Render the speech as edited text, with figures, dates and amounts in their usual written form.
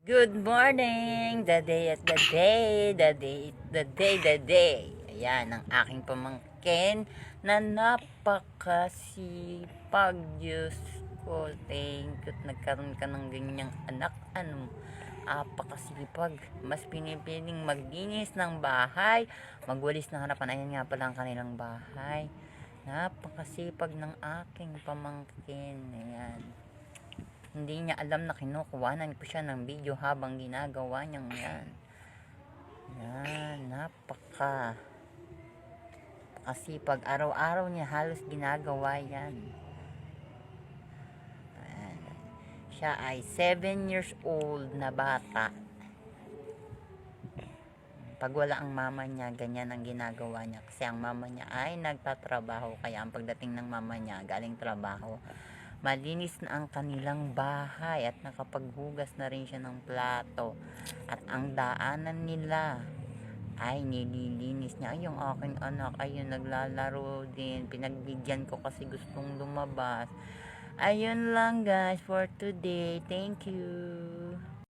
Good morning! The day at the day, the day, the day, the day. Ayan, ang aking pamangkin na napakasipag. Diyos ko, thank you. Nagkaroon ka ng ganyang anak. Napakasipag. Mas pinipiling maglinis ng bahay, magwalis ng harapan. Ayan nga pala ang kanilang bahay. Napakasipag ng aking pamangkin. Ayan. Hindi niya alam na kinukuhanan ko siya ng video habang ginagawa niyang yan. Yan, kasipag. Araw-araw niya halos ginagawa yan. Ayan. Siya ay 7 years old na bata. Pag wala ang mama niya, ganyan ang ginagawa niya. Kasi ang mama niya ay nagtatrabaho. Kaya ang pagdating ng mama niya, galing trabaho, malinis na ang kanilang bahay at nakapaghugas na rin siya ng plato. At ang daanan nila ay nililinis niya. Ay, yung aking anak, ayun, naglalaro din. Pinagbigyan ko kasi gustong lumabas. Ayun lang guys for today. Thank you.